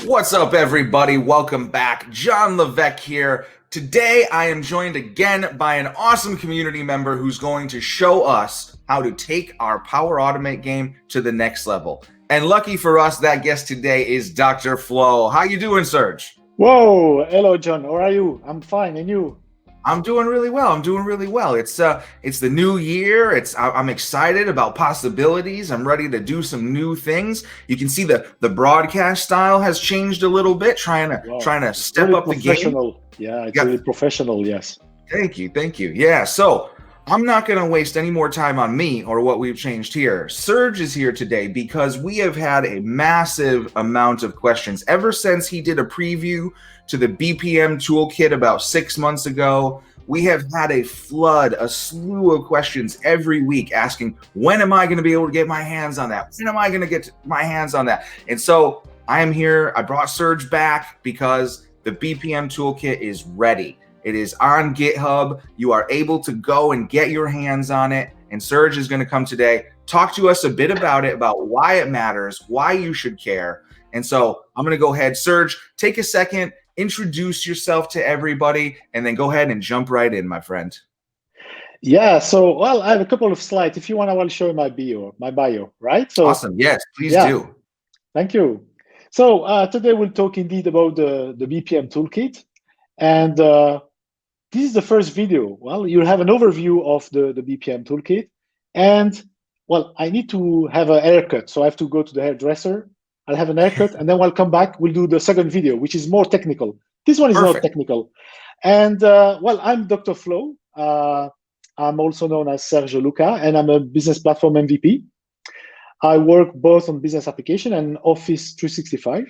What's up, everybody? Welcome back. John Levesque here. Today, I am joined again by an awesome community member who's going to show us how to take our Power Automate game to the next level. And lucky for us, that guest today is Dr. Flow. How you doing, Serge? Whoa, hello, John. How are you? I'm fine, and you? I'm doing really well. It's the new year. I'm excited about possibilities. I'm ready to do some new things. You can see the broadcast style has changed a little bit, trying to step Really up the game. professional. Yeah, it's really professional. Yes. Thank you. Yeah. So I'm not going to waste any more time on me or what we've changed here. Serge is here today because we have had a massive amount of questions ever since he did a preview to the BPM Toolkit about 6 months ago. We have had a slew of questions every week asking, when am I going to be able to get my hands on that? When am I going to get my hands on that? And so I am here. I brought Serge back because the BPM Toolkit is ready. It is on GitHub. You are able to go and get your hands on it. And Serge is going to come today, talk to us a bit about it, about why it matters, why you should care. And so I'm going to go ahead. Serge, take a second, introduce yourself to everybody, and then go ahead and jump right in, my friend. Yeah. So, well, I have a couple of slides. If you want, I will show you my bio, right? So, awesome. Yes, please do. Thank you. So today we'll talk indeed about the BPM Toolkit. And this is the first video. Well, you'll have an overview of the BPM Toolkit. And, well, I need to have a haircut. So I have to go to the hairdresser. I'll have an haircut, and then we'll come back. We'll do the second video, which is more technical. This one is not technical. And, well, I'm Dr. Flow. I'm also known as Serge Luca, and I'm a business platform MVP. I work both on business application and Office 365.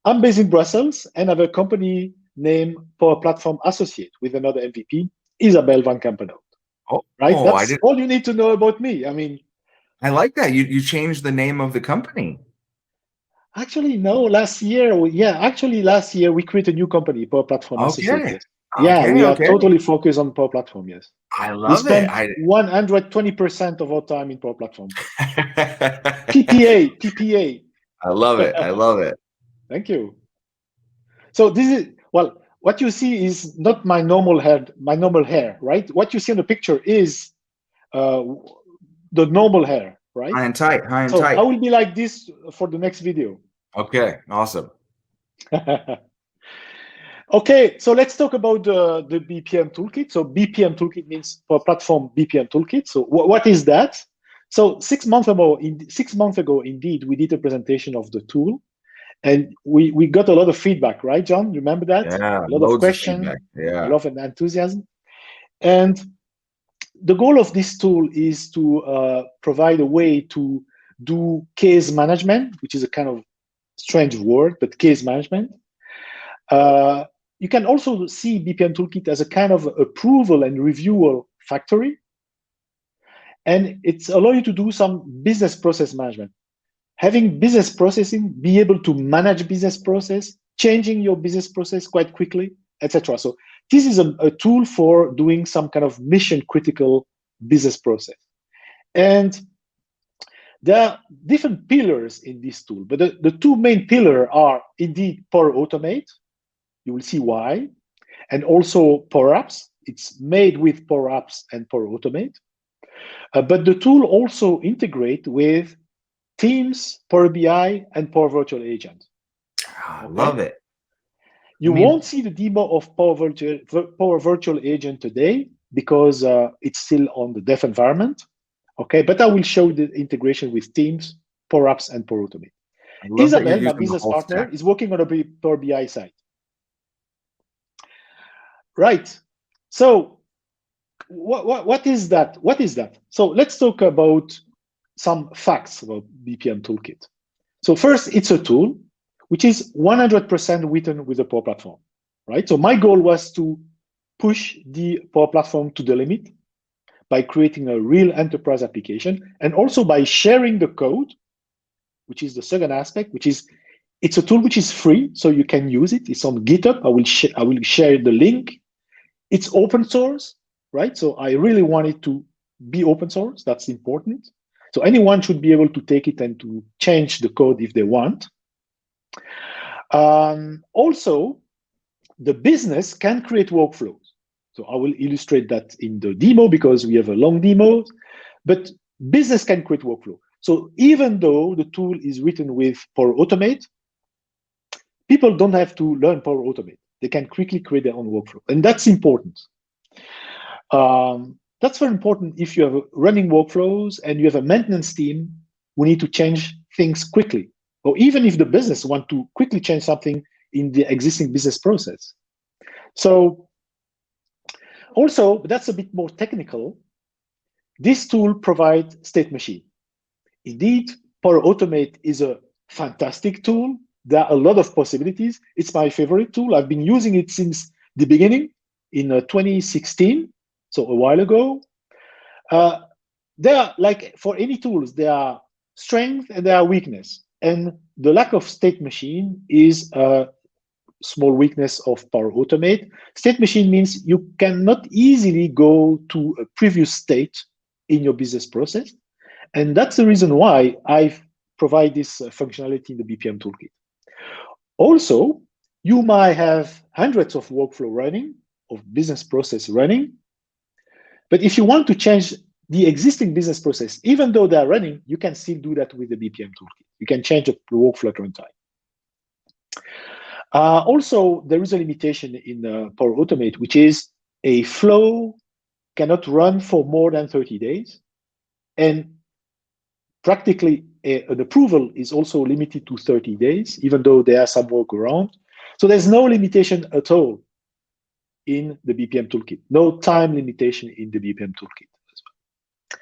I'm based in Brussels and have a company named Power Platform Associate with another MVP, Isabel van Kampenhout. Right? That's all you need to know about me. I mean, I like that. You changed the name of the company. Actually, no, last year we created a new company, Power Platform Associate. Yes. We are totally focused on Power Platform, yes. I love it. 120% of our time in Power Platform. PPA. I love it. Thank you. So this is, well, what you see is not my normal hair, right? What you see in the picture is the normal hair, right? High and tight. I will be like this for the next video. Okay, awesome. Okay, so let's talk about the BPM Toolkit. So BPM Toolkit means Power Platform BPM Toolkit. So what is that? So 6 months ago, indeed, we did a presentation of the tool. And we got a lot of feedback, right, John? Remember that? Yeah, a lot of questions, a lot of enthusiasm. And the goal of this tool is to provide a way to do case management, which is a kind of strange word, but case management. You can also see BPM Toolkit as a kind of approval and review factory. And it's allow you to do some business process management. Having business processing, be able to manage business process, changing your business process quite quickly, etc. So this is a tool for doing some kind of mission critical business process. And there are different pillars in this tool, but the two main pillars are indeed Power Automate. You will see why. And also Power Apps. It's made with Power Apps and Power Automate. But the tool also integrates with Teams, Power BI, and Power Virtual Agent. I love it. You won't see the demo of Power Virtual Agent today because it's still on the dev environment. Okay, but I will show the integration with Teams, Power Apps, and Power Automate. Isabel, my business partner, is working on a Power BI side. Right. So what is that? So let's talk about some facts about BPM Toolkit. So first, it's a tool which is 100% written with the Power Platform, right? So my goal was to push the Power Platform to the limit by creating a real enterprise application and also by sharing the code, which is the second aspect, which is it's a tool which is free, so you can use it. It's on GitHub. I will share the link. It's open source, right? So I really want it to be open source. That's important. So anyone should be able to take it and to change the code if they want. Also, the business can create workflows. So I will illustrate that in the demo because we have a long demo, but business can create workflow. So even though the tool is written with Power Automate, people don't have to learn Power Automate. They can quickly create their own workflow. And that's important. That's very important if you have running workflows and you have a maintenance team who need to change things quickly. Or even if the business want to quickly change something in the existing business process. So also, that's a bit more technical. This tool provides state machine. Indeed, Power Automate is a fantastic tool. There are a lot of possibilities. It's my favorite tool. I've been using it since the beginning in 2016, so a while ago. There are, like for any tools, there are strength and there are weakness. And the lack of state machine is a small weakness of Power Automate. State machine means you cannot easily go to a previous state in your business process. And that's the reason why I provide this functionality in the BPM Toolkit. Also, you might have hundreds of workflow running, of business process running. But if you want to change the existing business process, even though they are running, you can still do that with the BPM Toolkit. You can change the workflow at runtime. Also, there is a limitation in Power Automate, which is a flow cannot run for more than 30 days. And practically, an approval is also limited to 30 days, even though there are some workaround. So there's no limitation at all in the BPM Toolkit, no time limitation in the BPM Toolkit as well.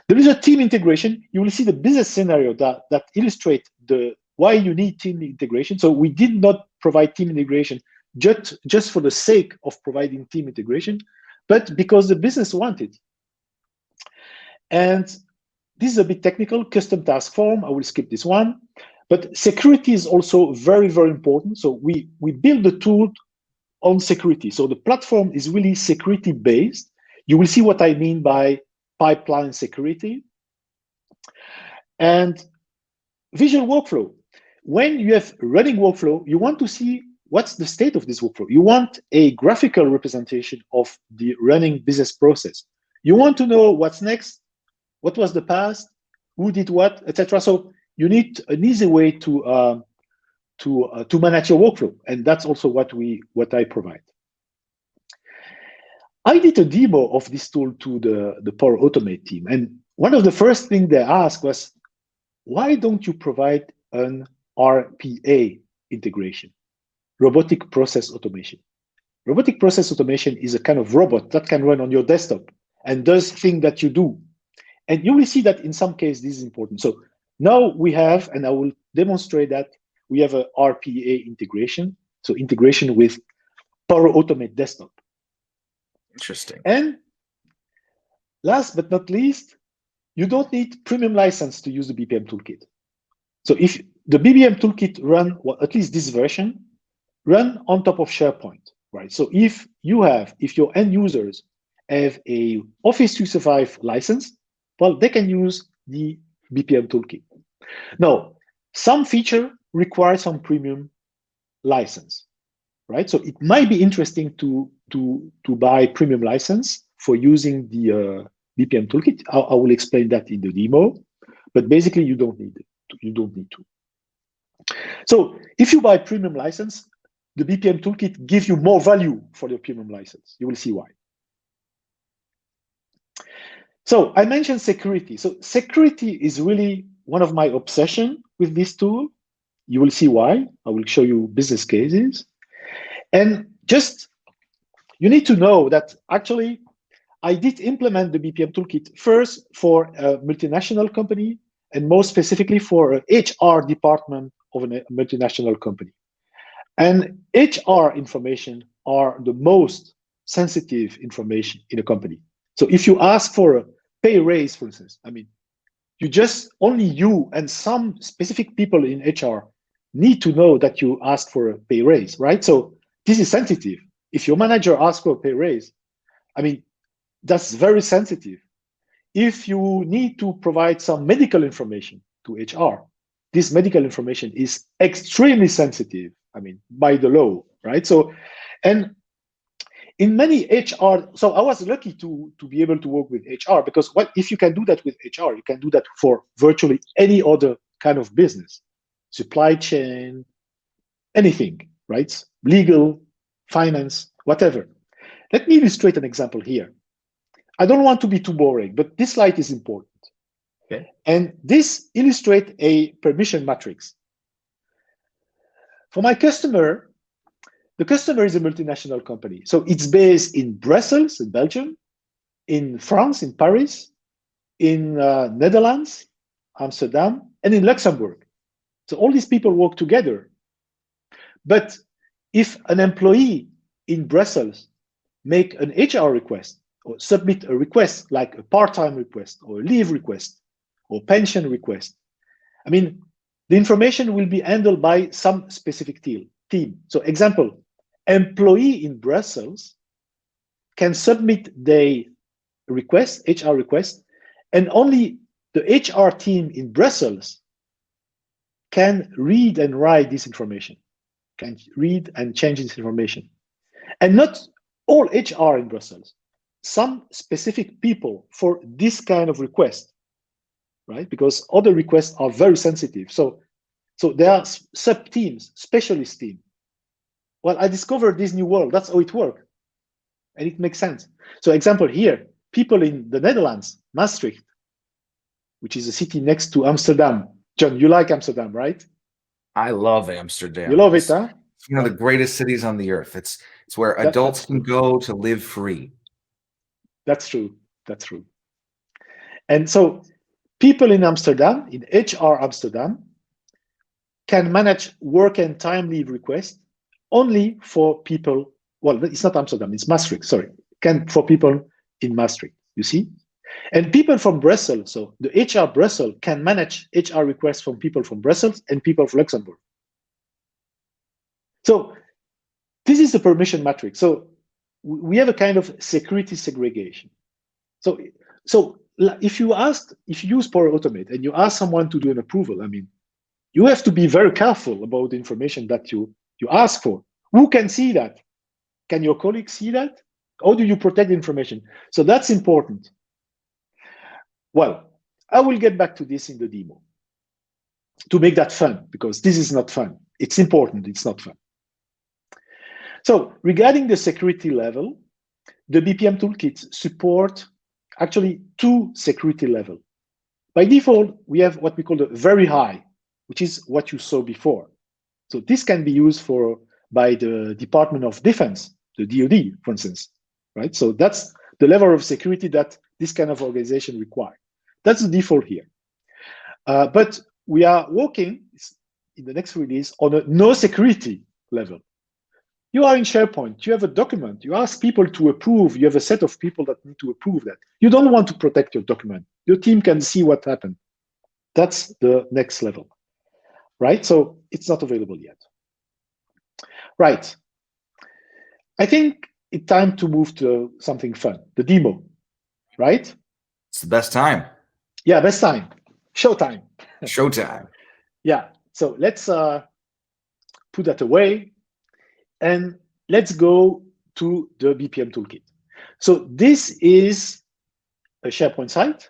There is a team integration. You will see the business scenario that illustrates why you need team integration. So we did not provide team integration just for the sake of providing team integration, but because the business wanted. And this is a bit technical, custom task form. I will skip this one. But security is also very, very important. So we build the tool on security. So the platform is really security based. You will see what I mean by pipeline security. And visual workflow. When you have running workflow, you want to see what's the state of this workflow. You want a graphical representation of the running business process. You want to know what's next, what was the past, who did what, etc. So you need an easy way to manage your workflow, and that's also what I provide. I did a demo of this tool to the Power Automate team, and one of the first things they asked was, why don't you provide an RPA integration, robotic process automation? Robotic process automation is a kind of robot that can run on your desktop and does things that you do. And you will see that in some cases this is important. So now we have, and I will demonstrate that, we have a RPA integration, so integration with Power Automate desktop. Interesting. And last but not least, you don't need premium license to use the BPM Toolkit. So if the BPM Toolkit run, well, at least this version, run on top of SharePoint, right? So if your end users have a Office 365 license, well, they can use the BPM Toolkit. Now, some feature require some premium license, right? So it might be interesting to buy premium license for using the BPM Toolkit. I will explain that in the demo, but basically you don't need it. You don't need to. So if you buy premium license, the BPM Toolkit gives you more value for the premium license. You will see why. So I mentioned security. So security is really one of my obsession with this tool. You will see why. I will show you business cases. And just, you need to know that actually I did implement the BPM Toolkit first for a multinational company, and more specifically for an HR department of a multinational company. And HR information are the most sensitive information in a company. So if you ask for a pay raise, for instance, I mean, only you and some specific people in HR need to know that you ask for a pay raise, right? So this is sensitive. If your manager asks for a pay raise, I mean, that's very sensitive. If you need to provide some medical information to HR, this medical information is extremely sensitive. I mean, by the law, right? So, and in many HR, so I was lucky to be able to work with HR, because what if you can do that with HR, you can do that for virtually any other kind of business, supply chain, anything, right? Legal, finance, whatever. Let me illustrate an example here. I don't want to be too boring, but this slide is important. Okay. And this illustrates a permission matrix. For my customer, the customer is a multinational company. So it's based in Brussels, in Belgium, in France, in Paris, in Netherlands, Amsterdam, and in Luxembourg. So all these people work together. But if an employee in Brussels make an HR request or submit a request like a part-time request or a leave request or pension request, I mean, the information will be handled by some specific team. So example, employee in Brussels can submit their request, HR request, and only the HR team in Brussels can read and write this information, can read and change this information. And not all HR in Brussels, some specific people for this kind of request, right? Because other requests are very sensitive. So there are sub-teams, specialist team. Well, I discovered this new world. That's how it works. And it makes sense. So example here, people in the Netherlands, Maastricht, which is a city next to Amsterdam. John, you like Amsterdam, right? I love Amsterdam. You love it, huh? It's one of the greatest cities on the earth. It's where adults can go to live free. That's true. That's true. And so people in Amsterdam, in HR Amsterdam, can manage work and time leave requests only for people, well, it's not Amsterdam, it's Maastricht, sorry, for people in Maastricht, you see? And people from Brussels, so the HR Brussels can manage HR requests from people from Brussels and people from Luxembourg. So this is the permission matrix. So we have a kind of security segregation. So if you use Power Automate and you ask someone to do an approval, I mean, you have to be very careful about the information that you ask for. Who can see that? Can your colleagues see that? How do you protect the information? So that's important. Well, I will get back to this in the demo to make that fun, because this is not fun. It's important, it's not fun. So regarding the security level, the BPM toolkits support actually 2 security levels. By default, we have what we call the very high, which is what you saw before. So this can be used by the Department of Defense, the DoD, for instance, right? So that's the level of security that this kind of organization requires. That's the default here. But we are working in the next release on a no security level. You are in SharePoint, you have a document, you ask people to approve, you have a set of people that need to approve that. You don't want to protect your document. Your team can see what happened. That's the next level, right? So it's not available yet. Right. I think it's time to move to something fun, the demo, right? It's the best time. Yeah, best time. Showtime. Showtime. Yeah. So let's put that away and let's go to the BPM toolkit. So this is a SharePoint site,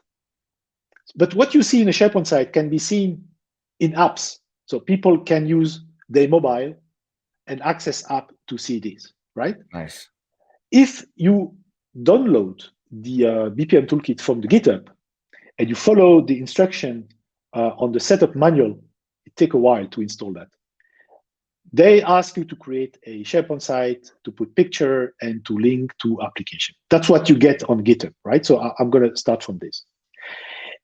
but what you see in a SharePoint site can be seen in apps. So people can use their mobile and access app to see this, right? Nice. If you download the BPM toolkit from the GitHub and you follow the instruction on the setup manual, it takes a while to install that. They ask you to create a SharePoint site, to put picture, and to link to application. That's what you get on GitHub, right? So I'm going to start from this.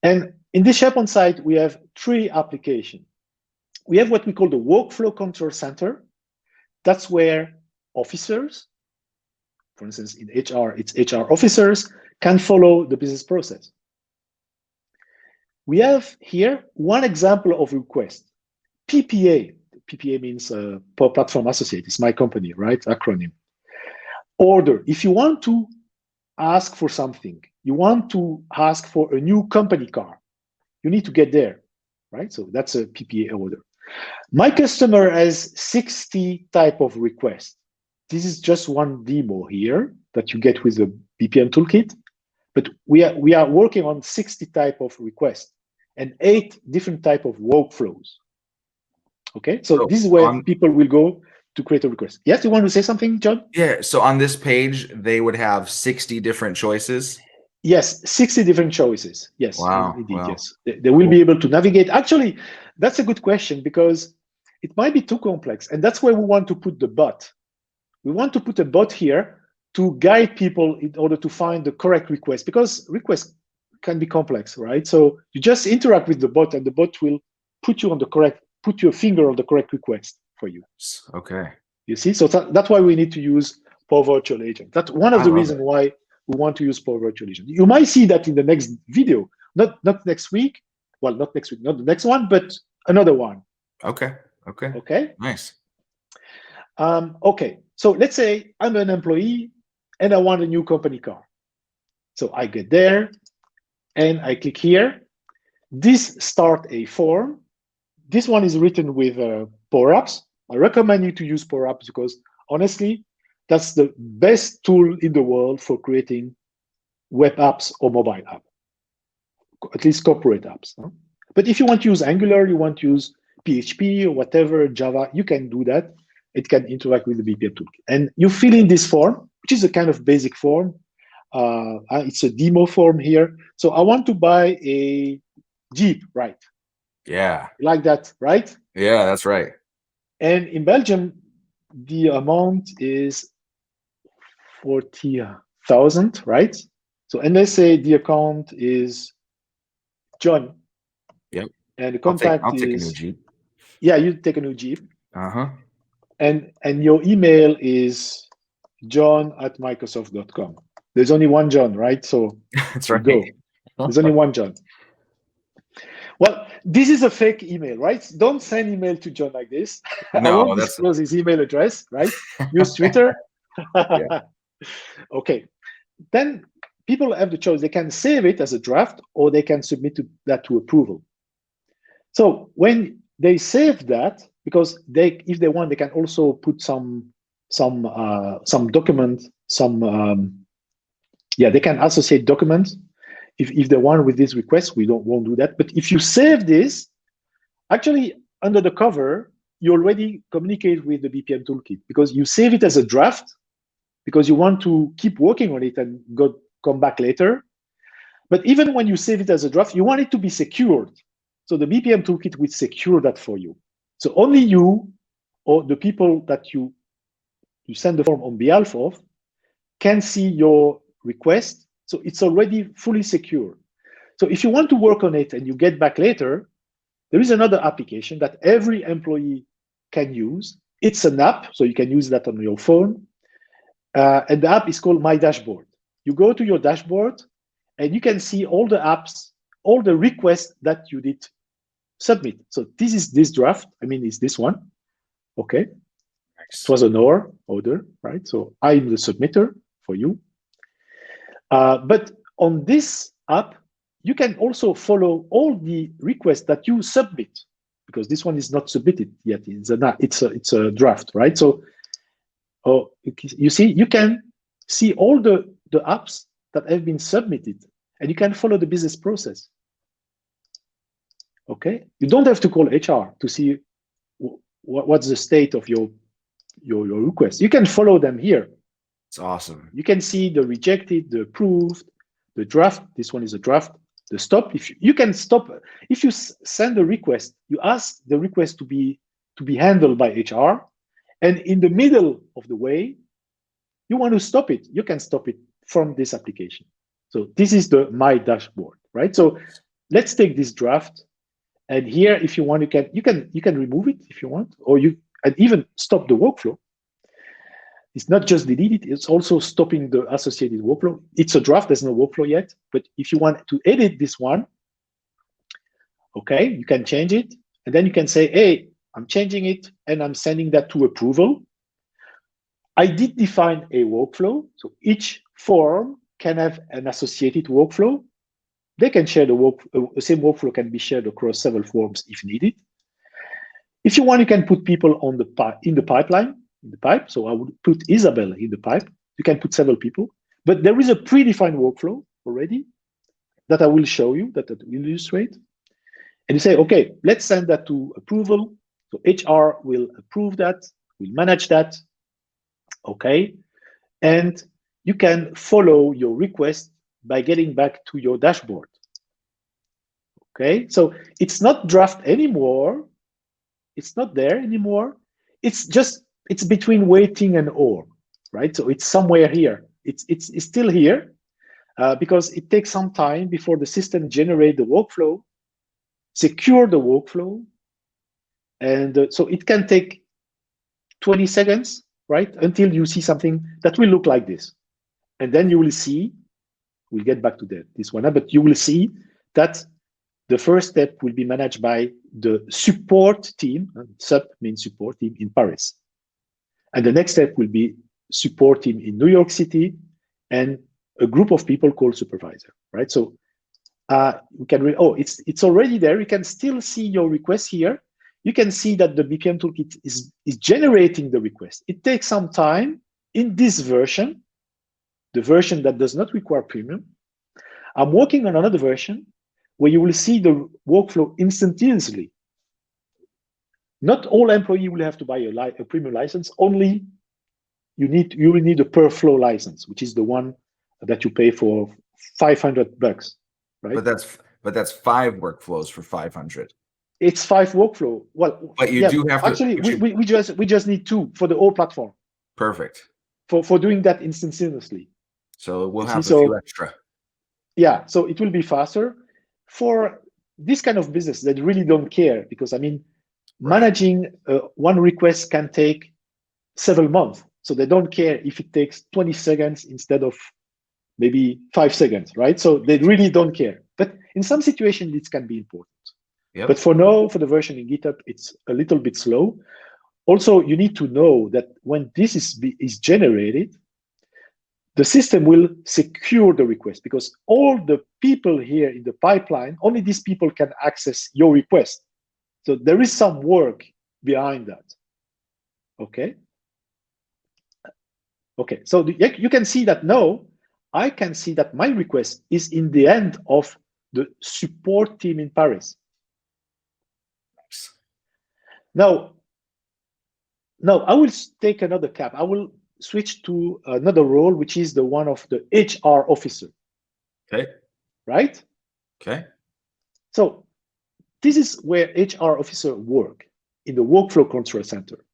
And in this SharePoint site, we have 3 applications. We have what we call the Workflow Control Center. That's where officers, for instance, in HR, it's HR officers, can follow the business process. We have here one example of request, PPA. PPA means Power Platform Associate. It's my company, right? Acronym. Order. If you want to ask for something, you want to ask for a new company car, you need to get there, right? So that's a PPA order. My customer has 60 type of requests. This is just one demo here that you get with the BPM toolkit, but we are working on 60 type of requests and 8 different type of workflows. Okay, so this is where people will go to create a request. Yes, you want to say something, John? Yeah, so on this page, they would have 60 different choices. Yes, 60 different choices. Yes, wow, indeed, wow. Yes. They will be able to navigate. Actually, that's a good question because it might be too complex. And that's where we want to put the bot. We want to put a bot here to guide people in order to find the correct request, because requests can be complex, right? So you just interact with the bot and the bot will put your finger on the correct request for you. Okay. You see, so that's why we need to use Power Virtual Agent. That's one of the reasons why we want to use Power Virtual Agent. You might see that in the next video, not next week. Well, not next week, not the next one, but another one. Okay. Okay. Okay. Nice. Okay. So let's say I'm an employee and I want a new company car. So I get there and I click here. This start a form. This one is written with Power Apps. I recommend you to use Power Apps because honestly, that's the best tool in the world for creating web apps or mobile app, at least corporate apps. Huh? But if you want to use Angular, you want to use PHP or whatever, Java, you can do that. It can interact with the BPM toolkit. And you fill in this form, which is a kind of basic form. It's a demo form here. So I want to buy a Jeep, right? Yeah. Like that, right? Yeah, that's right. And in Belgium, the amount is 40,000, right? So, and let's say the account is John. Yep. And the contact I'll take a new Jeep. Yeah, you take a new Jeep. Uh-huh. And your email is john@microsoft.com. There's only one John, right? So that's right. Go. There's only one John. Well, this is a fake email, right? Don't send email to John like this. No, I won't disclose his email address, right? Use Twitter. Yeah. Okay. Then people have the choice. They can save it as a draft or they can submit that to approval. So when they save that, because if they want, they can also put some document, they can associate documents if they want with this request. We won't do that. But if you save this, actually under the cover, you already communicate with the BPM toolkit because you save it as a draft because you want to keep working on it and come back later. But even when you save it as a draft, you want it to be secured. So the BPM toolkit will secure that for you. So only you or the people that you send the form on behalf of can see your request. So it's already fully secure. So if you want to work on it and you get back later, there is another application that every employee can use. It's an app, so you can use that on your phone. And the app is called My Dashboard. You go to your dashboard and you can see all the apps, all the requests that you did submit. So this is this draft. I mean, it's this one. Okay. Nice. It was an order, right? So I'm the submitter for you. But on this app, you can also follow all the requests that you submit because this one is not submitted yet. It's a draft, right? So you see, you can see all the apps that have been submitted and you can follow the business process. Okay, you don't have to call HR to see what's the state of your request. You can follow them here. It's awesome. You can see the rejected, the approved, the draft. This one is a draft. The stop. If you can stop, if you send a request, you ask the request to be handled by HR, and in the middle of the way, you want to stop it. You can stop it from this application. So this is the My Dashboard, right? So let's take this draft. And here, if you want, you can remove it if you want, or and even stop the workflow. It's not just delete it; it's also stopping the associated workflow. It's a draft; there's no workflow yet. But if you want to edit this one, okay, you can change it, and then you can say, "Hey, I'm changing it, and I'm sending that to approval." I did define a workflow, so each form can have an associated workflow. They can share the same workflow can be shared across several forms if needed. If you want, you can put people on the in the pipeline, in the pipe. So I would put Isabel in the pipe. You can put several people, but there is a predefined workflow already that I will show you, that I will illustrate. And you say, okay, let's send that to approval. So HR will approve that, will manage that. Okay. And you can follow your request by getting back to your dashboard. Okay. So it's not draft anymore. It's not there anymore. It's between waiting and or, right? So it's somewhere here. It's still here because it takes some time before the system generate the workflow, secure the workflow. And so it can take 20 seconds, right? Until you see something that will look like this. And then you will see, we'll get back to this one, but you will see that the first step will be managed by the support team, SUP means support team in Paris. And the next step will be support team in New York City and a group of people called supervisor, right? So we can, it's already there. You can still see your request here. You can see that the BPM toolkit is generating the request. It takes some time in this version, the version that does not require premium. I'm working on another version where you will see the workflow instantaneously. Not all employees will have to buy a premium license. Only you will need a per flow license, which is the one that you pay for $500, right? But that's 5 workflows for 500. It's 5 workflow. Well, but you do have to actually. We just need 2 for the whole platform. Perfect. For doing that instantaneously. So we'll have a few extra. Yeah, so it will be faster. For this kind of business that really don't care, because I mean, managing one request can take several months. So they don't care if it takes 20 seconds instead of maybe 5 seconds, right? So they really don't care. But in some situations, this can be important. Yep. But for now, for the version in GitHub, it's a little bit slow. Also, you need to know that when this is generated, the system will secure the request, because all the people here in the pipeline, only these people can access your request. So there is some work behind that. Okay. Okay. So you can see that now I can see that my request is in the end of the support team in Paris. Now I will take another cap. I will switch to another role, which is the one of the HR officer. Okay. Right? Okay. So this is where HR officer work, in the workflow control center.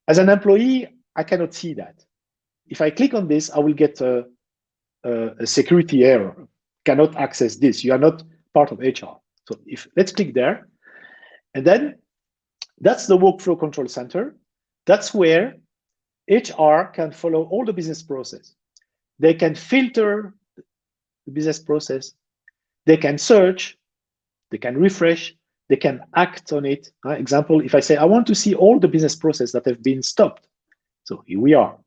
As an employee, I cannot see that. If I click on this, I will get a security error. Cannot access this. You are not part of HR. So let's click there. And then that's the workflow control center. That's where HR can follow all the business process. They can filter the business process. They can search. They can refresh. They can act on it. Example, if I say, I want to see all the business process that have been stopped. So here we are.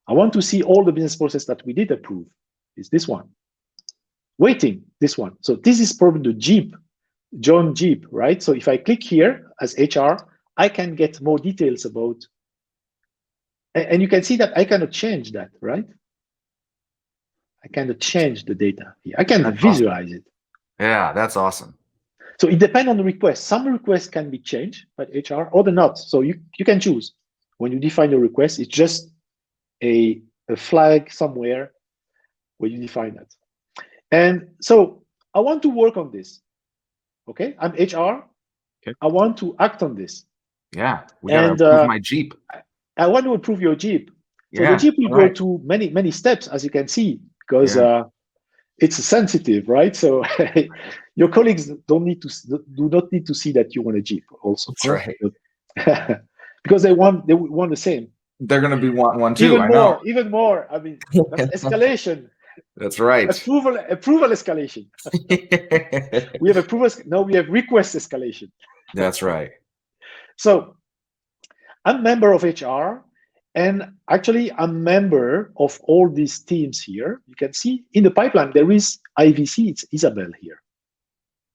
I want to see all the business process that we did approve. Is this one. Waiting, this one. So this is probably the Jeep, John Jeep, right? So if I click here as HR, I can get more details about, and you can see that I cannot change that, right? I cannot change the data here. I can visualize it. Yeah, that's awesome. So it depends on the request. Some requests can be changed by HR, other not. So you can choose. When you define your request, it's just a flag somewhere where you define that. And so I want to work on this. Okay, I'm HR. Okay. I want to act on this. Yeah, we gotta approve my Jeep. I want to approve your Jeep. So the Jeep will go to many steps, as you can see, because it's sensitive, right? So your colleagues do not need to see that you want a Jeep. Also, that's right. Because they want the same. They're going to be wanting one too. Even more. I mean, that's escalation. That's right. Approval escalation. We have approval. Now we have request escalation. That's right. So I'm a member of HR, and actually I'm member of all these teams here. You can see in the pipeline there is IVC. It's Isabel here.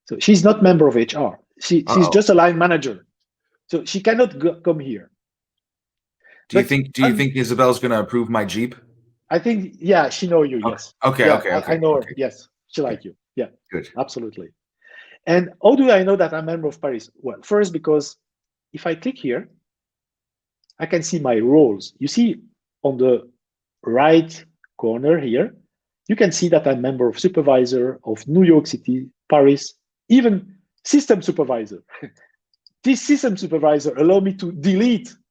So she's not member of HR. She's just a line manager. So she cannot come here. Do you think Isabel's going to approve my Jeep? I think, yeah, she know you. Yes. Okay. Yeah, Okay. I know her. Yes, she like you. Yeah. Good. Absolutely. And how do I know that I'm a member of Paris? Well, first, because if I click here, I can see my roles. You see on the right corner here, you can see that I'm a member of supervisor of New York City, Paris, even system supervisor. This system supervisor allow me to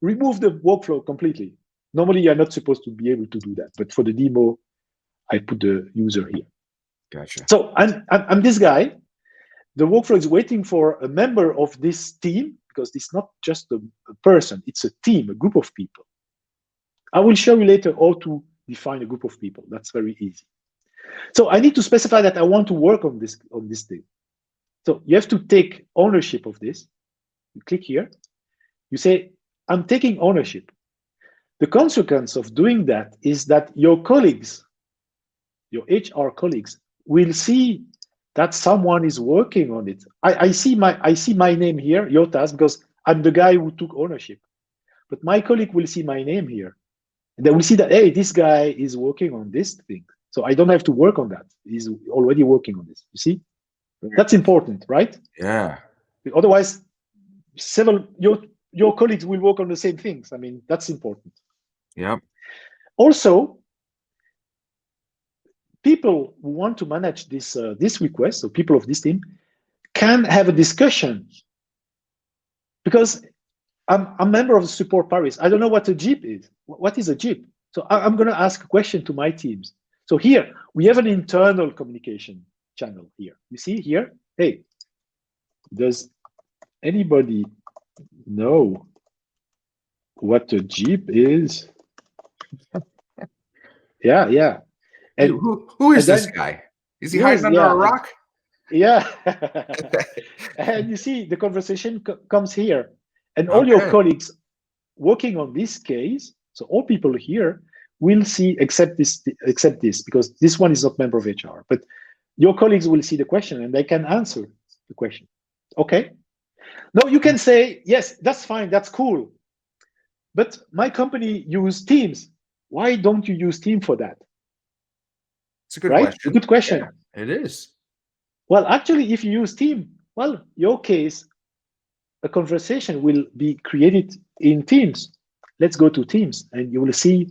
remove the workflow completely. Normally, you're not supposed to be able to do that, but for the demo, I put the user here. Gotcha. So I'm this guy. The workflow is waiting for a member of this team, because it's not just a person, it's a team, a group of people. I will show you later how to define a group of people. That's very easy. So I need to specify that I want to work on this thing. So you have to take ownership of this. You click here. You say, I'm taking ownership. The consequence of doing that is that your colleagues, your HR colleagues, will see that someone is working on it. I see my name here, your task, because I'm the guy who took ownership. But my colleague will see my name here. And they will see that, hey, this guy is working on this thing. So I don't have to work on that. He's already working on this. You see? That's important, right? Yeah. Otherwise, your colleagues will work on the same things. I mean, that's important. Yep. Also, people who want to manage this request, so people of this team, can have a discussion, because I'm a member of the support Paris. I don't know what a Jeep is. What is a Jeep? So I'm going to ask a question to my teams. So here we have an internal communication channel here. You see here, hey, does anybody know what a Jeep is? Yeah. And who is this guy? Is he hiding under a rock? Yeah. And you see the conversation comes here, and all your colleagues working on this case, so all people here will see except this, because this one is not member of HR, but your colleagues will see the question and they can answer the question. Okay. Now you can say, yes, that's fine, that's cool. But my company use Teams. Why don't you use Teams for that? It's a good question. A good question. Yeah, it is. Well, actually, if you use Teams, well, your case, a conversation will be created in Teams. Let's go to Teams, and you will see.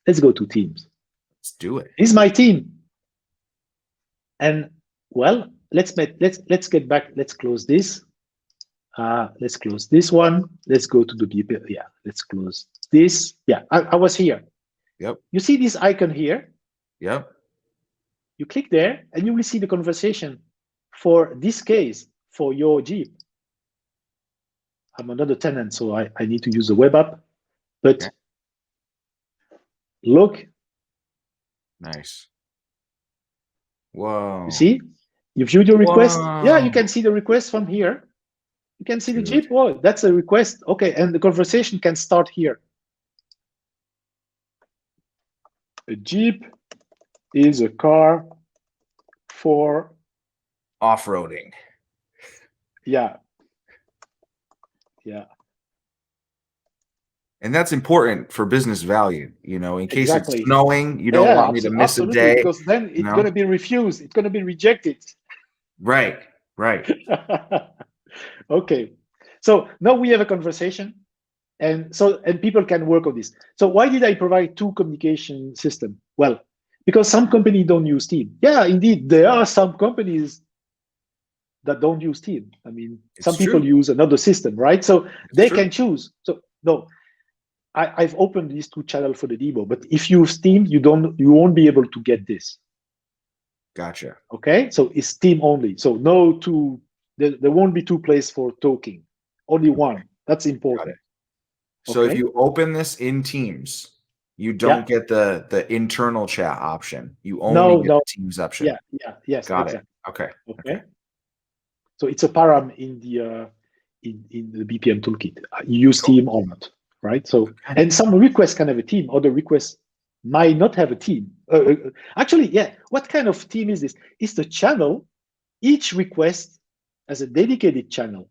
Let's go to Teams. Let's do it. Here's my team. And well, let's get back. Let's close this. Let's close this one. Let's go to the BPM. Yeah, let's close this. Yeah, I was here. Yep. You see this icon here? Yep. You click there, and you will see the conversation for this case, for your Jeep. I'm another tenant, so I need to use the web app. But look. Nice. Whoa. You see? You view the request. Whoa. Yeah, you can see the request from here. You can see the Jeep. Oh, that's a request. Okay, and the conversation can start here. A Jeep is a car for off-roading. Yeah. And that's important for business value, in case it's snowing, you don't want me to miss a day. Because then it's going to be refused. It's going to be rejected. Right. Okay. So now we have a conversation, and people can work on this. So why did I provide two communication systems? Well, because some companies don't use Teams. Yeah, indeed, there are some companies that don't use Teams. I mean, some people use another system, right? So they can choose. So no, I've opened these two channels for the demo. But if you use Teams, you won't be able to get this. Gotcha. Okay, so it's Teams only. So there won't be two places for talking. Only one. That's important. So if you open this in Teams, you don't get the internal chat option. You only get the Teams option. Yes. Got it. Okay. So it's a param in the BPM toolkit. You use Team or not, right? So and some requests can have a team, other requests might not have a team. Actually, what kind of team is this? It's the channel. Each request has a dedicated channel,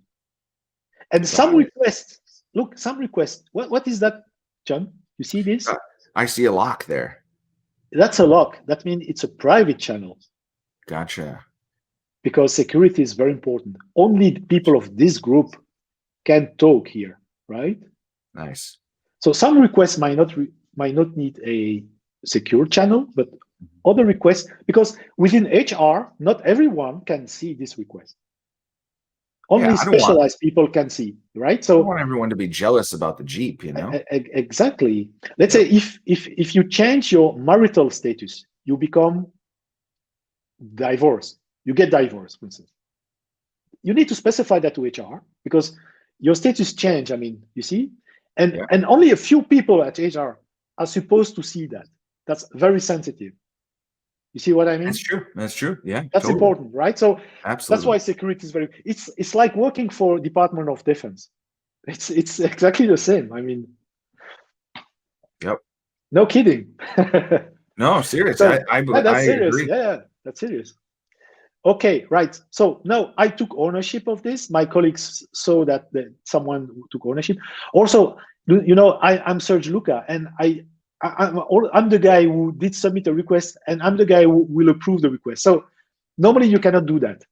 And some requests, look, some requests. What is that, John? You see this? I see a lock there. That's a lock. That means it's a private channel. Gotcha. Because security is very important. Only the people of this group can talk here, right? Nice. So some requests might not need a secure channel, but other requests, because within HR, not everyone can see this request. Only specialized people can see, right? So I don't want everyone to be jealous about the Jeep, you know? Exactly. Let's say if you change your marital status, you become divorced. You get divorced, for instance. You need to specify that to HR because your status change. I mean, you see, and only a few people at HR are supposed to see that. That's very sensitive. You see what I mean? That's true. That's true. Yeah. That's important, right? So absolutely. That's why security is very. It's like working for Department of Defense. It's exactly the same. I mean. Yep. No kidding. No, serious. So, I that's serious. agree. Yeah, that's serious. Okay, right. So now I took ownership of this. My colleagues saw that someone took ownership. Also, you know, I'm Serge Luca, and I'm the guy who did submit a request, and I'm the guy who will approve the request. So normally you cannot do that.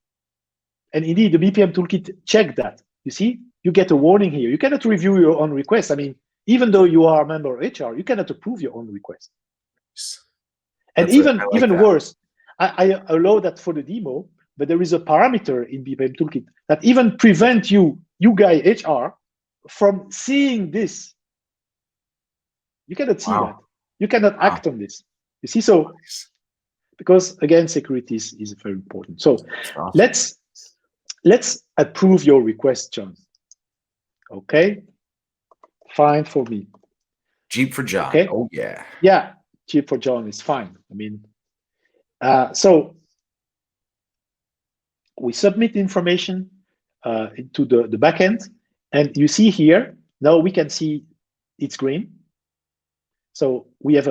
And indeed, the BPM Toolkit checked that. You see, you get a warning here. You cannot review your own request. I mean, even though you are a member of HR, you cannot approve your own request. And even worse, I allow that for the demo, but there is a parameter in BPM Toolkit that even prevent you guy HR, from seeing this. You cannot see that. You cannot act on this. You see, so because again, security is very important. So let's approve your request, John. Okay, fine for me. Jeep for John. Okay. Oh yeah. Yeah, Jeep for John is fine. I mean, so we submit information into the backend, and you see here now we can see it's green. So we have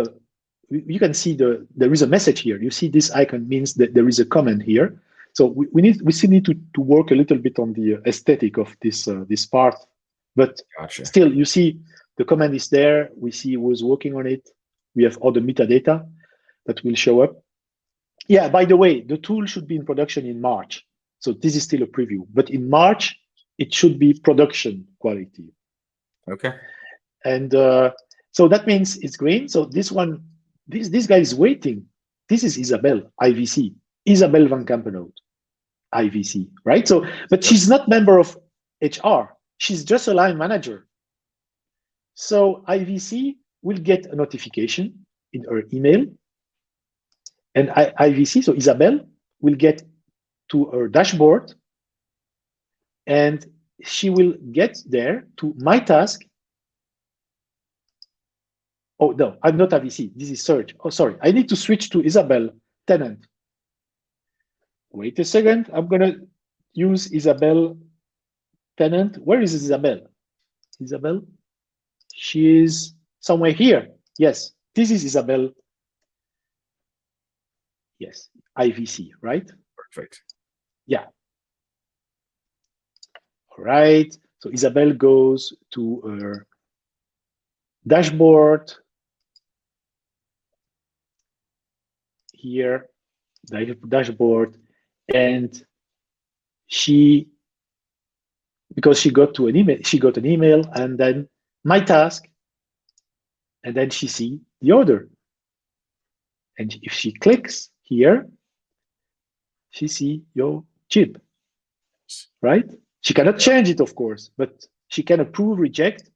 you can see there is a message here. You see this icon means that there is a comment here. So we still need to work a little bit on the aesthetic of this this part, but still you see the comment is there. We see who's working on it. We have all the metadata that will show up. Yeah, by the way, the tool should be in production in March. So this is still a preview, but in March it should be production quality. Okay. And so that means it's green. So this one, this guy is waiting. This is Isabel, IVC, Isabel van Kampenhout, IVC, right? So, but she's not member of HR. She's just a line manager. So IVC will get a notification in her email, and IVC, so Isabel, will get to her dashboard, and she will get there to my task. Oh, no, I'm not IVC. This is Serge. Oh, sorry. I need to switch to Isabel, tenant. Wait a second. I'm going to use Isabel, tenant. Where is Isabel? Isabel? She is somewhere here. Yes, this is Isabel. Yes, IVC, right? Perfect. Yeah. All right. So Isabel goes to her dashboard. Here, dashboard, and because she got an email, and then my task, and then she see the order. And if she clicks here, she see your chip, right? She cannot change it, of course, but she can approve, reject,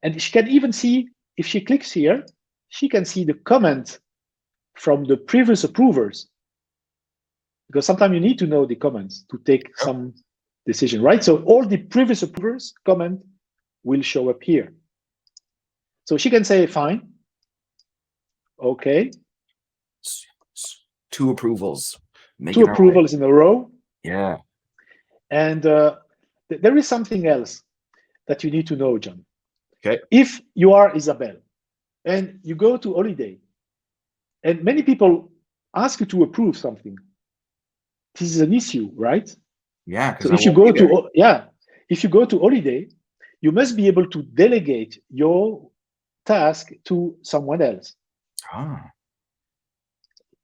and she can even see, if she clicks here, she can see the comment from the previous approvers, because sometimes you need to know the comments to take some decision, right? So all the previous approvers comment will show up here. So she can say, fine, okay. 2 approvals. 2 approvals in a row. Yeah. And there is something else that you need to know, John. Okay. If you are Isabel and you go to holiday, and many people ask you to approve something, this is an issue, right? Yeah. So if you go to holiday, you must be able to delegate your task to someone else. Ah.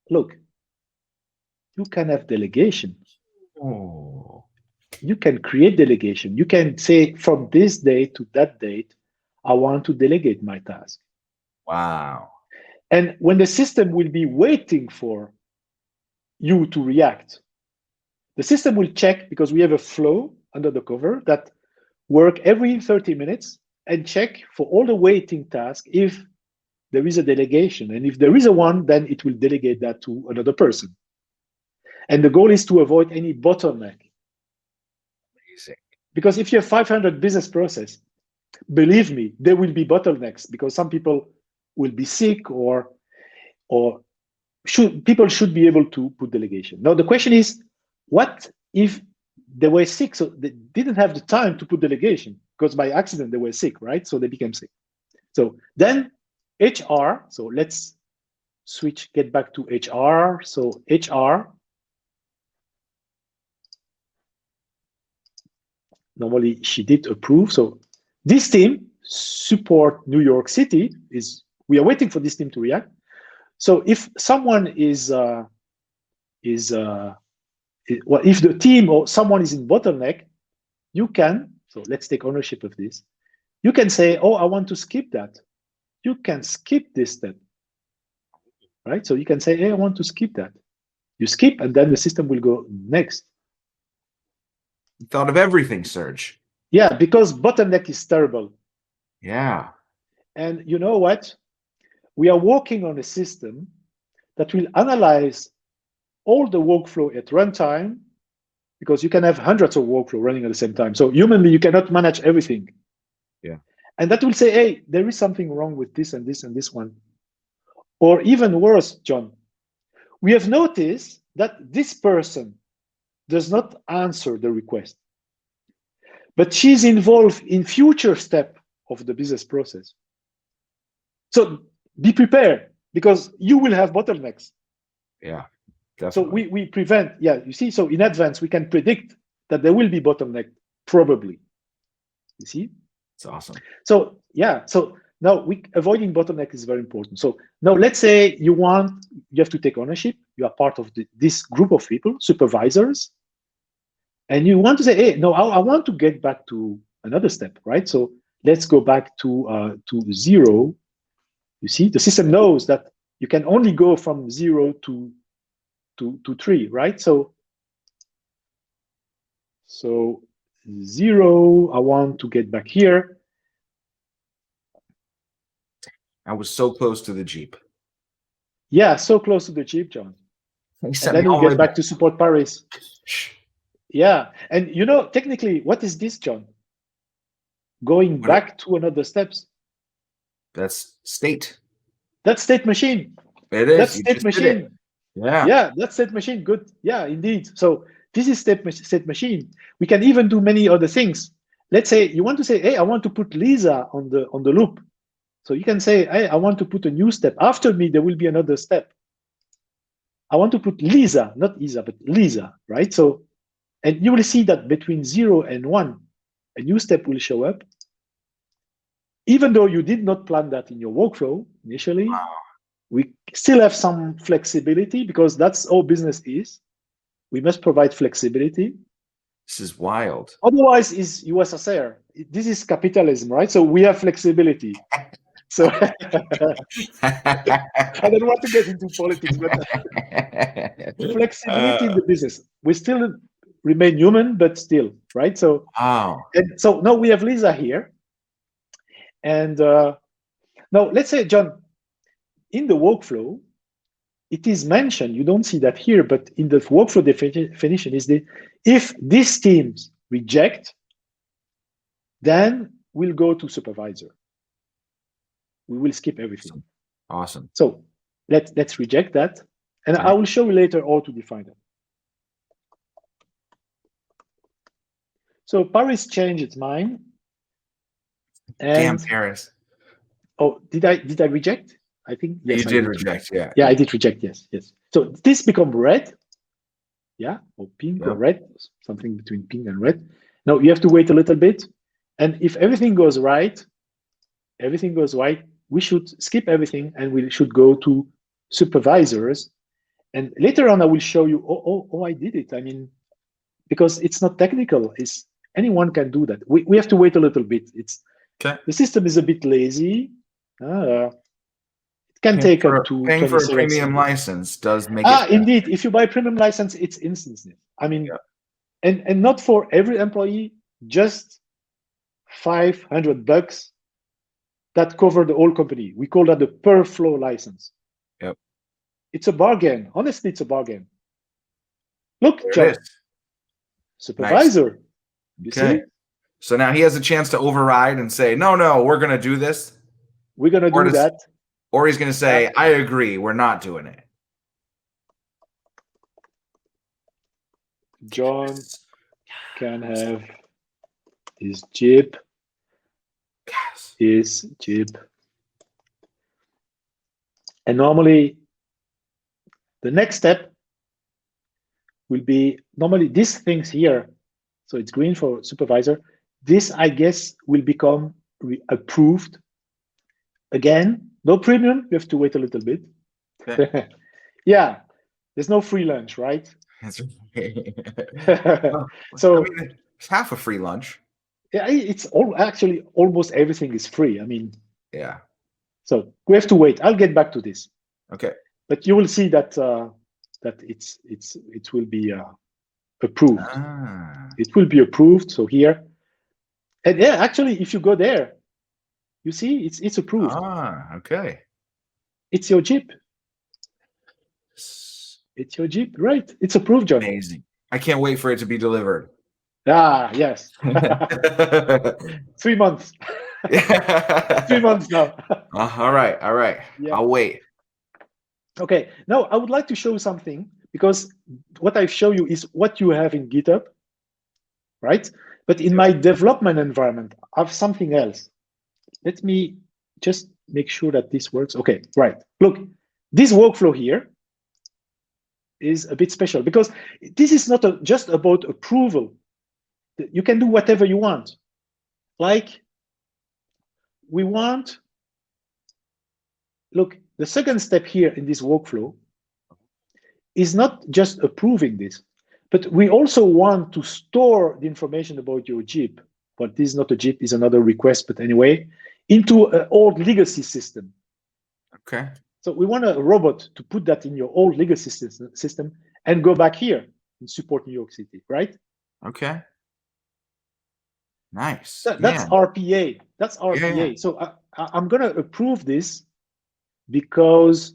Look, you can have delegation. Oh. You can create delegation. You can say from this date to that date, I want to delegate my task. Wow. And when the system will be waiting for you to react, the system will check, because we have a flow under the cover that work every 30 minutes and check for all the waiting tasks if there is a delegation. And if there is a one, then it will delegate that to another person. And the goal is to avoid any bottleneck. Amazing. Because if you have 500 business process, believe me, there will be bottlenecks, because some people will be sick, or people should be able to put delegation. Now the question is, what if they were sick, so they didn't have the time to put delegation because by accident they were sick, right? So they became sick. So then HR, so let's get back to HR. So HR, normally she did approve. So this team support New York City we are waiting for this team to react. So if someone if the team or someone is in bottleneck, you can, so let's take ownership of this. You can say, oh, I want to skip that. You can skip this step, right? So you can say, hey, I want to skip that. You skip, and then the system will go next. You thought of everything, Serge. Yeah, because bottleneck is terrible. Yeah. And you know what? We are working on a system that will analyze all the workflow at runtime, because you can have hundreds of workflow running at the same time. So humanly, you cannot manage everything. Yeah. And that will say, hey, there is something wrong with this and this and this one. Or even worse, John, we have noticed that this person does not answer the request, but she's involved in future step of the business process. So be prepared, because you will have bottlenecks. Yeah, definitely. So we prevent, yeah, you see, so in advance, we can predict that there will be bottleneck, probably. You see? It's awesome. So, yeah, so now avoiding bottleneck is very important. So now let's say you have to take ownership. You are part of this group of people, supervisors, and you want to say, hey, no, I want to get back to another step, right? So let's go back to 0. You see, the system knows that you can only go from 0 to 3, right? So 0, I want to get back here. I was so close to the Jeep. Yeah, so close to the Jeep, John. And then we get back to support Paris. Yeah, and you know, technically, what is this, John? Going back to another steps. That's state. That's state machine. It is. That's state machine. Yeah. Yeah, that's state machine. Good. Yeah, indeed. So this is state machine. We can even do many other things. Let's say you want to say, hey, I want to put Lisa on the loop. So you can say, hey, I want to put a new step. After me, there will be another step. I want to put Lisa, not Isa, but Lisa, right? So, and you will see that between 0 and 1, a new step will show up. Even though you did not plan that in your workflow initially, we still have some flexibility, because that's all business is. We must provide flexibility. This is wild. Otherwise, is USSR. This is capitalism, right? So we have flexibility. So I don't want to get into politics, but flexibility in the business. We still remain human, but still, right? So, and so now we have Lisa here. And now let's say, John, in the workflow, it is mentioned, you don't see that here, but in the workflow definition is if these teams reject, then we'll go to supervisor. We will skip everything. Awesome. So let's reject that. And I will show you later how to define it. So Paris changed its mind. And, damn Paris. Oh, did I reject? I think yes. You did reject, yeah. Yeah, I did reject, yes. So this become red. Yeah, or pink or red, something between pink and red. Now you have to wait a little bit. And if everything goes right, we should skip everything and we should go to supervisors. And later on, I will show you, oh, I did it. I mean, because it's not technical, anyone can do that. We have to wait a little bit. The system is a bit lazy. It can take up to paying 20 for a seconds. premium license does make it. Indeed. If you buy premium license, it's instantly. I mean, and not for every employee, just $500 that cover the whole company. We call that the per flow license. Yep. It's a bargain. Honestly, it's a bargain. Look, John, supervisor. Nice. You see? So now he has a chance to override and say, no, we're going to do this. We're going to do that. Or he's going to say, I agree, we're not doing it. John can have his Jeep. His Jeep. And normally, the next step will be, normally these things here, so it's green for supervisor. This, I guess, will become approved. Again, no premium, you have to wait a little bit. Okay. Yeah, there's no free lunch, right? That's right. So I mean, it's half a free lunch. Yeah, it's actually almost everything is free. I mean, yeah. So we have to wait. I'll get back to this. Okay. But you will see that that it will be approved. It will be approved. So here, and yeah, actually, if you go there, you see it's approved. Okay. It's your Jeep. It's your Jeep, right? It's approved, John. Amazing. I can't wait for it to be delivered. Yes. 3 months. 3 months now. All right. Yeah. I'll wait. Okay. Now I would like to show something, because what I show you is what you have in GitHub, right? But in my development environment, I have something else. Let me just make sure that this works. Okay, right. Look, this workflow here is a bit special, because this is not just about approval. You can do whatever you want. Like, we want, look, the second step here in this workflow is not just approving this, but we also want to store the information about your Jeep. But this is not a Jeep, is another request, but anyway, into an old legacy system. Okay. So we want a robot to put that in your old legacy system and go back here and support New York City, right? Okay. Nice. That's RPA. That's RPA. Yeah. So I'm going to approve this because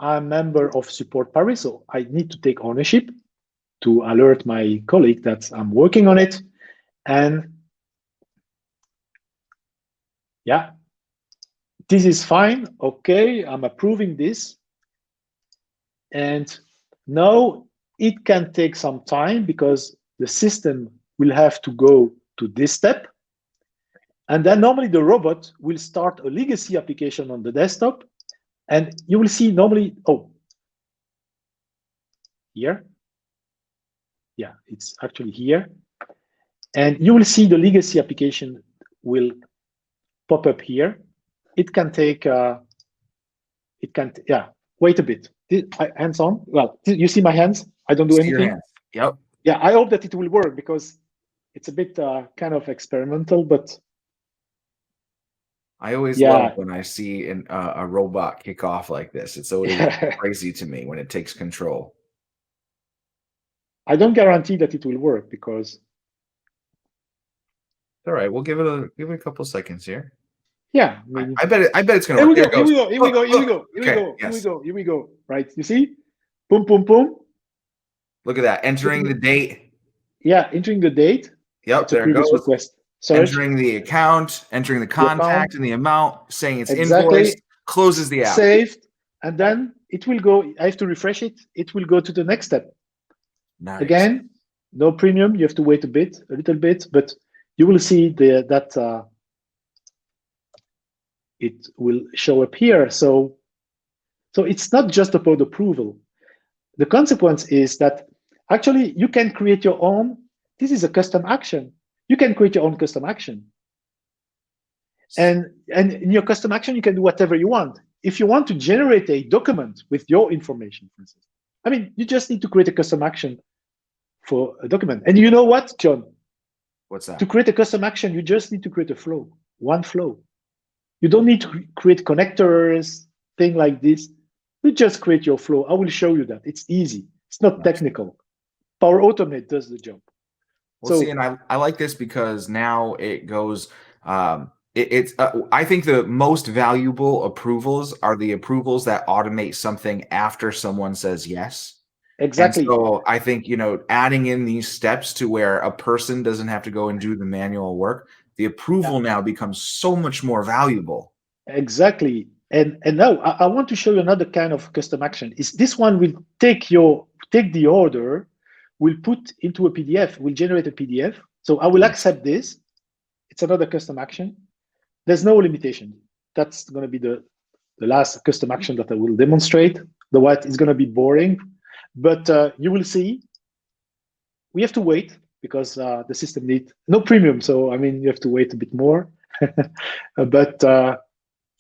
I'm a member of Support Paris. So I need to take ownership to alert my colleague that I'm working on it. And yeah, this is fine. Okay, I'm approving this. And now it can take some time because the system will have to go to this step. And then normally the robot will start a legacy application on the desktop. And you will see normally, here. Yeah, it's actually here. And you will see the legacy application will pop up here. It can take, wait a bit. Hands on. Well, you see my hands? I don't do anything. Your hands. Yep. Yeah, I hope that it will work because it's a bit kind of experimental, but I always love when I see a robot kick off like this. It's always crazy to me when it takes control. I don't guarantee that it will work because. All right, we'll give it a couple seconds here. Yeah, I bet it's gonna work. Here we go. Right, you see? Boom, boom, boom. Look at that. Entering the date. Yeah, entering the date. Yep, there it goes. Request. Entering the account, entering the contact and the amount, saying it's invoiced, closes the app. Saved, and then it will go. I have to refresh it. It will go to the next step. Nice. Again, no premium. You have to wait a little bit, but you will see that it will show up here. So it's not just about approval. The consequence is that actually you can create your own. This is a custom action. You can create your own custom action. And in your custom action, you can do whatever you want. If you want to generate a document with your information, for instance, I mean, you just need to create a custom action for a document. And you know what, John? What's that? To create a custom action, you just need to create a flow, one flow. You don't need to create connectors, thing like this. You just create your flow. I will show you that. It's easy. It's not technical. Power Automate does the job. Well, see, and I like this because now it goes. I think the most valuable approvals are the approvals that automate something after someone says yes. Exactly. And so I think, adding in these steps to where a person doesn't have to go and do the manual work, the approval now becomes so much more valuable. Exactly. And now I want to show you another kind of custom action. Is this one will take the order, will put into a PDF, will generate a PDF. So I will accept this. It's another custom action. There's no limitation. That's going to be the last custom action that I will demonstrate. The white is going to be boring, but you will see. We have to wait because the system needs no premium. So, I mean, you have to wait a bit more. But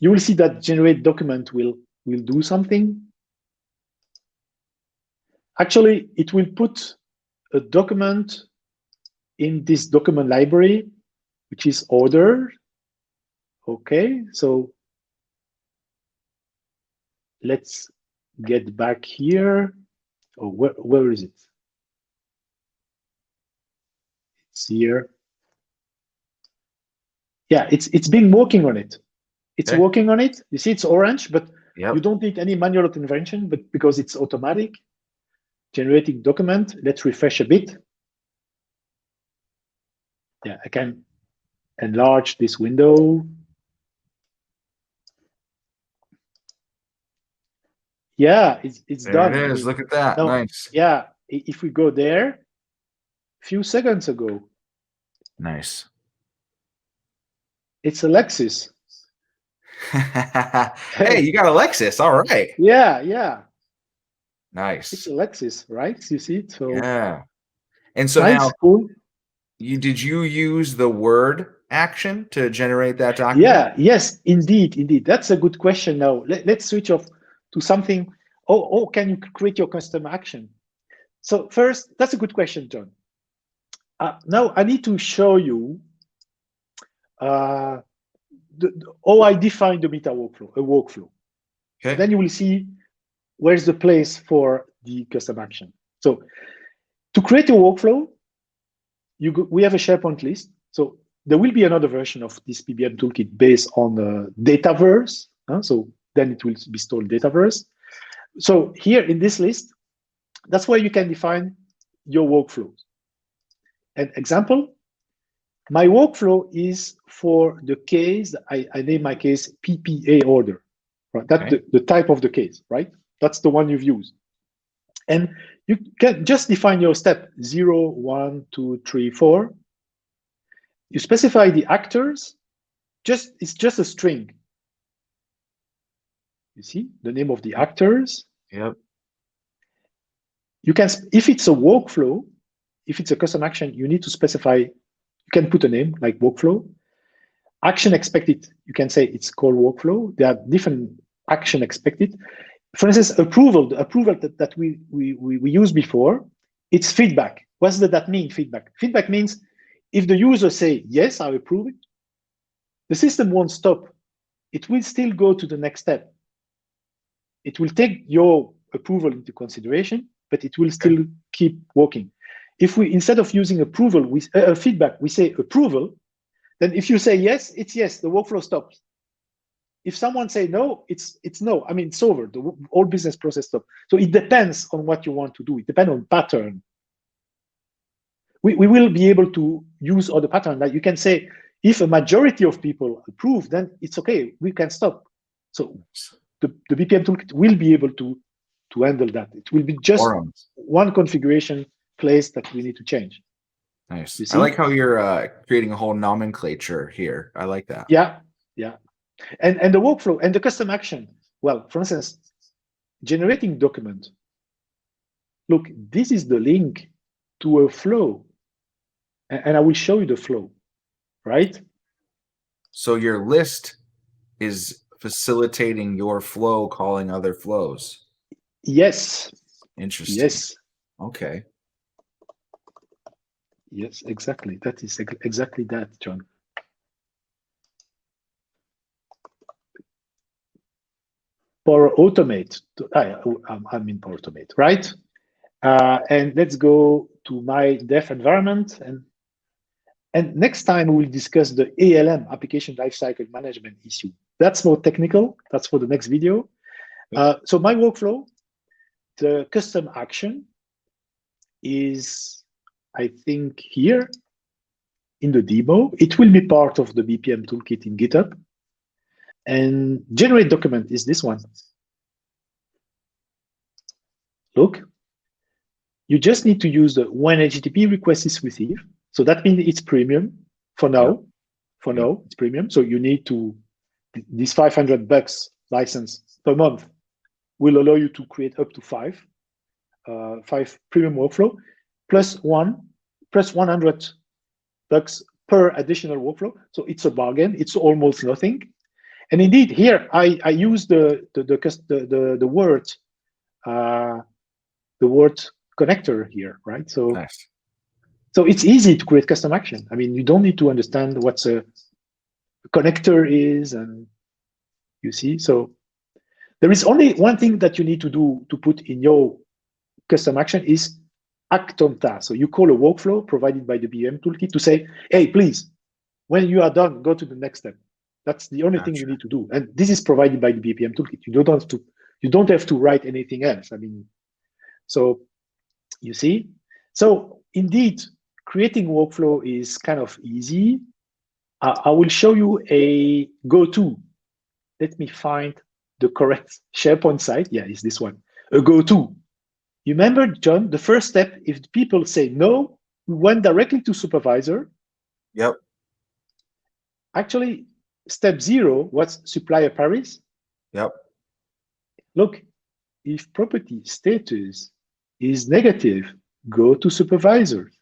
you will see that generate document will do something. Actually, it will put a document in this document library, which is ordered. Okay, so let's get back here. Oh, where is it? It's here. Yeah, it's been working on it. It's working on it. You see, it's orange, but you don't need any manual intervention, but because it's automatic. Generating document. Let's refresh a bit. Yeah, I can enlarge this window. Yeah, it's done. There it is. Look at that. Now, nice. Yeah, if we go there, a few seconds ago. Nice. It's Alexis. Hey, you got Alexis. All right. Yeah. Nice. It's Alexis, right? You see it? So yeah. And so nice, now, cool. Did you use the word action to generate that document? Yeah. Yes, indeed. That's a good question. Now let's switch off to something. Oh, can you create your custom action? So first, that's a good question, John. Now I need to show you how I define the meta workflow, a workflow. Okay. Then you will see where's the place for the custom action. So to create a workflow, we have a SharePoint list. So there will be another version of this BPM toolkit based on Dataverse. So then it will be stored Dataverse. So here in this list, that's where you can define your workflows. An example, my workflow is for the case, I name my case PPA order. Right? That's the type of the case, right? That's the one you've used. And you can just define your step 0, 1, 2, 3, 4. You specify the actors. It's just a string. You see the name of the actors. Yep. You can, if it's a workflow, if it's a custom action, you need to specify. You can put a name like workflow. Action expected. You can say it's called workflow. There are different action expected. For instance, approval. The approval that we used before, it's feedback. What does that mean? Feedback. Feedback means if the user say yes, I approve it, the system won't stop. It will still go to the next step. It will take your approval into consideration, but it will still keep working. If we, instead of using approval, feedback, we say approval, then if you say yes, it's yes, the workflow stops. If someone say no, it's no. I mean, it's over. The whole business process stops. So it depends on what you want to do. It depends on pattern. We will be able to use other pattern that you can say, if a majority of people approve, then it's okay. We can stop. So the BPM toolkit will be able to handle that. It will be just one configuration place that we need to change. Nice. I like how you're creating a whole nomenclature here. I like that. Yeah. And the workflow and the custom action. Well, for instance, generating document. Look, this is the link to a flow. And I will show you the flow, right? So your list is facilitating your flow, calling other flows. Yes. Interesting. Yes. Okay. Yes, exactly. That is exactly that, John. Power Automate. I'm in Power Automate, right? And let's go to my dev environment. And next time we'll discuss the ALM, Application Lifecycle Management issue. That's more technical. That's for the next video. So my workflow, the custom action is, I think, here in the demo. It will be part of the BPM toolkit in GitHub. And generate document is this one. Look, you just need to use the when HTTP request is received. So that means it's premium for now. Yep. For now, it's premium. So you need to, this $500 license per month will allow you to create up to five premium workflow, plus $100 per additional workflow. So it's a bargain. It's almost nothing. And indeed, here I use the word connector here, right? So, nice. So it's easy to create custom action. I mean, you don't need to understand what a connector is, and you see. So there is only one thing that you need to do to put in your custom action is act on task. So you call a workflow provided by the BPM toolkit to say, hey, please, when you are done, go to the next step. That's the only thing you need to do. And this is provided by the BPM toolkit. You don't have to write anything else. I mean, so you see. So indeed, creating workflow is kind of easy. I will show you a go-to. Let me find the correct SharePoint site. Yeah, it's this one. A go-to. You remember, John, the first step, if people say no, we went directly to supervisor. Yep. Actually, step 0 was supplier Paris. Yep. Look, if property status is negative, go to supervisors.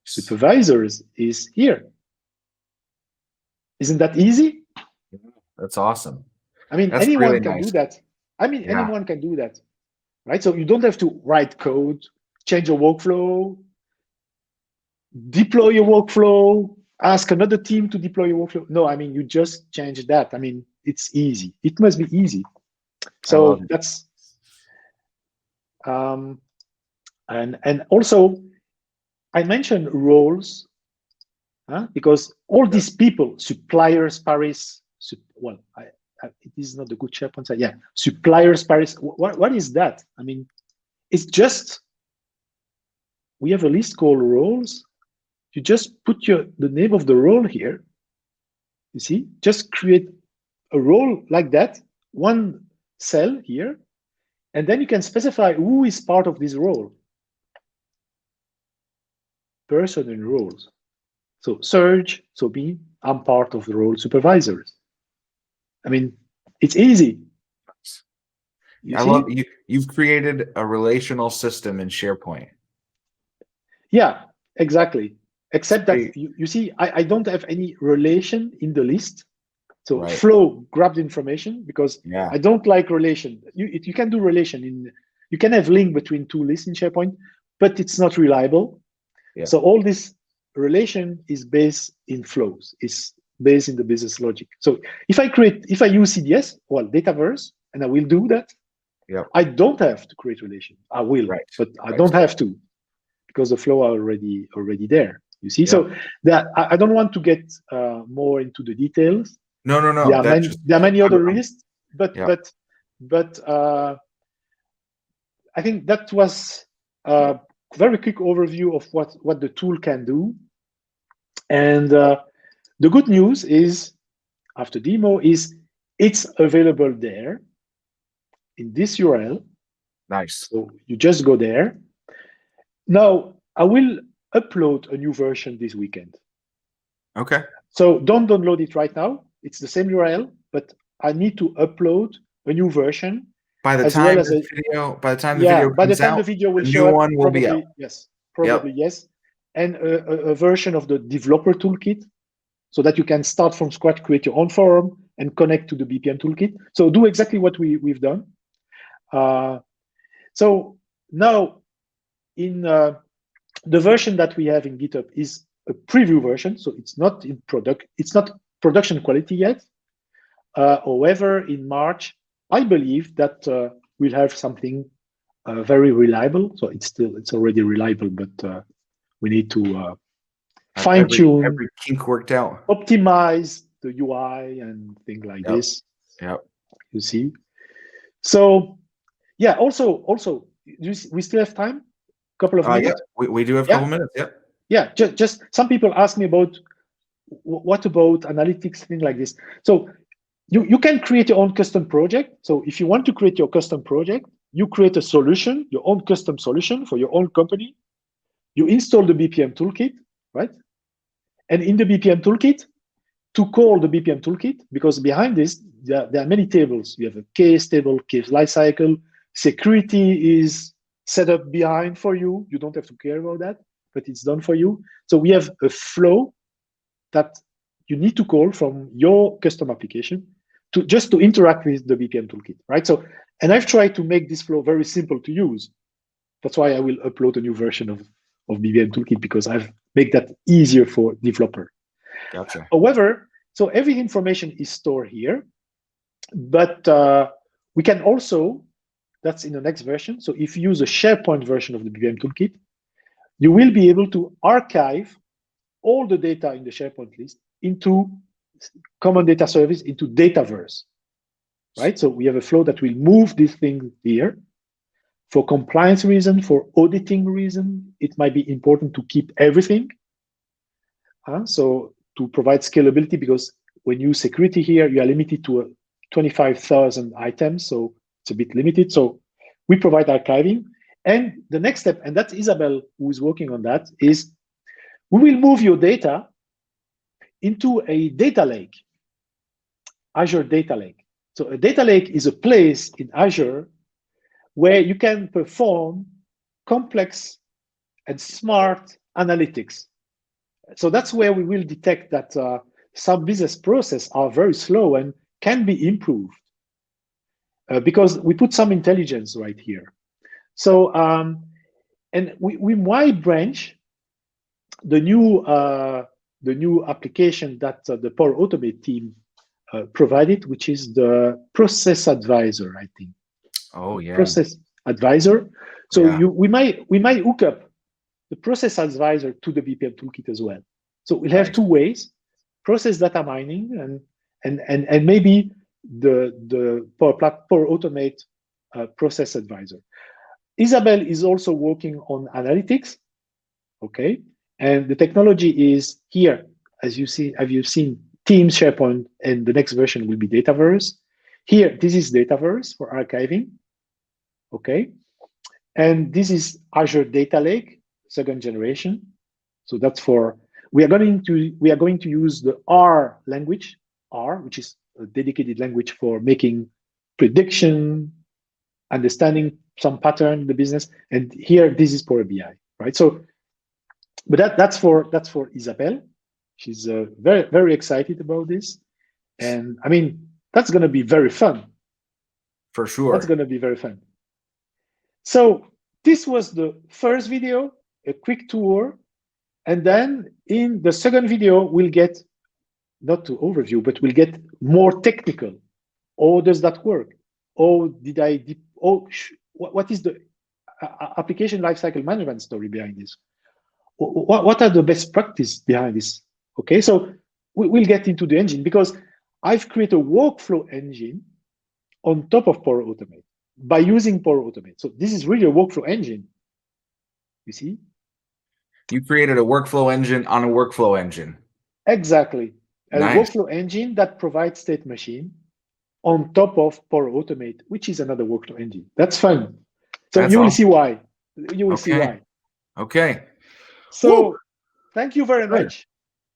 Supervisors is here. Isn't that easy? That's awesome. I mean, That's anyone really can nice. do that. I mean, anyone can do that, right? So you don't have to write code, change your workflow, deploy your workflow, ask another team to deploy your workflow. No, I mean, you just change that. I mean, it's easy. It must be easy. So that's, and also, I mentioned roles, because all these people, suppliers, Paris, it is not a good SharePoint site. Yeah, suppliers, Paris. What is that? I mean, it's just, we have a list called roles. You just put the name of the role here. You see, just create a role like that, one cell here, and then you can specify who is part of this role. Person and roles. So Serge, so me, I'm part of the role supervisors. I mean, it's easy. I love you. You've created a relational system in SharePoint. Yeah, exactly. Except that you see, I don't have any relation in the list. So Flow grabbed information because I don't like relation. You can do relation you can have link between two lists in SharePoint, but it's not reliable. Yeah. So all this relation is based in flows, is based in the business logic. So if I use CDS, well, Dataverse, and I will do that, I don't have to create relation. I will, but I don't have to, because the flow are already there. You see, so that I don't want to get more into the details. No. There are many other lists, but I think that was a very quick overview of what the tool can do. And the good news is, after demo, is it's available there in this URL. Nice. So you just go there. Now I will upload a new version this weekend. Okay. So don't download it right now. It's the same URL, but I need to upload a new version. By the time the video will show up, one will be out. Yes, probably yes. And a version of the developer toolkit so that you can start from scratch, create your own forum, and connect to the BPM toolkit. So do exactly what we've done. So now in the version that we have in GitHub is a preview version, so it's not in product, it's not production quality yet. However, in March, I believe that we'll have something very reliable. So it's already reliable, but we need to fine tune, every kink worked out, optimize the UI and things like this. Yep. You see. So yeah. Also, we still have time. Couple of minutes. Yeah, we do have a couple minutes. Yeah. Yeah. Just some people ask me about what about analytics, things like this. So you can create your own custom project. So if you want to create your custom project, you create a solution, your own custom solution for your own company. You install the BPM toolkit, right? And in the BPM toolkit, to call the BPM toolkit, because behind this, there are many tables. You have a case table, case lifecycle, security is set up behind for you. You don't have to care about that, but it's done for you. So we have a flow that you need to call from your custom application to just to interact with the BPM toolkit, right? So, and I've tried to make this flow very simple to use. That's why I will upload a new version of BPM toolkit, because I've made that easier for developer. Gotcha. However, so every information is stored here, but we can also, that's in the next version. So if you use a SharePoint version of the BPM toolkit, you will be able to archive all the data in the SharePoint list into common data service, into Dataverse, right? So we have a flow that will move this thing here. For compliance reason, for auditing reason, it might be important to keep everything. So to provide scalability, because when you use security here, you are limited to 25,000 items, so it's a bit limited. So we provide archiving. And the next step, and that's Isabel who is working on that, is we will move your data into a data lake, Azure Data Lake. So a data lake is a place in Azure where you can perform complex and smart analytics. So that's where we will detect that some business processes are very slow and can be improved because we put some intelligence right here. So, and we might branch the new application that the Power Automate team provided, which is the Process Advisor, I think. Oh yeah. Process Advisor. So yeah. we might hook up the Process Advisor to the BPM toolkit as well. So we'll have two ways: process data mining and maybe the Power Automate Process Advisor. Isabel is also working on analytics. Okay, and the technology is here, as you see. Have you seen Teams, SharePoint, and the next version will be Dataverse. Here, this is Dataverse for archiving. Okay, and this is Azure Data Lake, second generation. So that's for we are going to use the R language, R, which is a dedicated language for making prediction, understanding some pattern in the business. And here, this is Power BI, right? So, but that's for Isabel. She's very, very excited about this, and I mean that's going to be very fun. For sure, that's going to be very fun. So this was the first video, a quick tour, and then in the second video we'll get not to overview, but we'll get more technical. Oh, does that work? Oh, did I? Oh, what is the application lifecycle management story behind this? What are the best practice behind this? Okay, so we'll get into the engine because I've created a workflow engine on top of Power Automate by using Power Automate. So this is really a workflow engine. You see? You created a workflow engine on a workflow engine. Exactly. A nice. Workflow engine that provides state machine on top of Power Automate, which is another workflow engine. That's fun. So you will see why. You will see why. Okay. So thank you very much.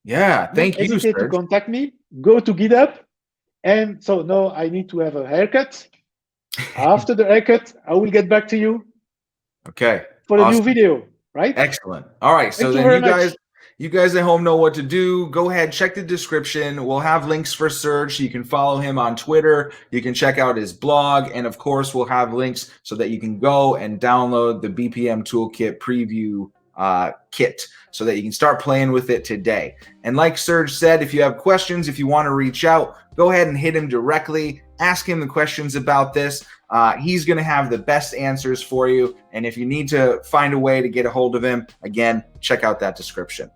Yeah, thank you. Don't hesitate to contact me. Go to GitHub. And so now I need to have a haircut. After the haircut, I will get back to you. Okay. For the new video, right? Excellent. All right. So then You guys at home know what to do. Go ahead, check the description. We'll have links for Serge so you can follow him on Twitter. You can check out his blog. And of course, we'll have links so that you can go and download the BPM Toolkit preview kit so that you can start playing with it today. And like Serge said, if you have questions, if you want to reach out, go ahead and hit him directly. Ask him the questions about this. He's going to have the best answers for you. And if you need to find a way to get a hold of him, again, check out that description.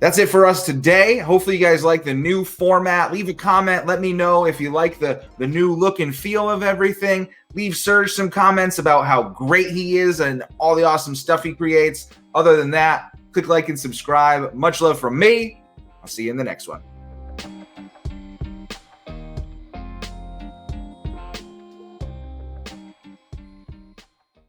That's it for us today. Hopefully you guys like the new format. Leave a comment. Let me know if you like the new look and feel of everything. Leave Serge some comments about how great he is and all the awesome stuff he creates. Other than that, click like and subscribe. Much love from me. I'll see you in the next one.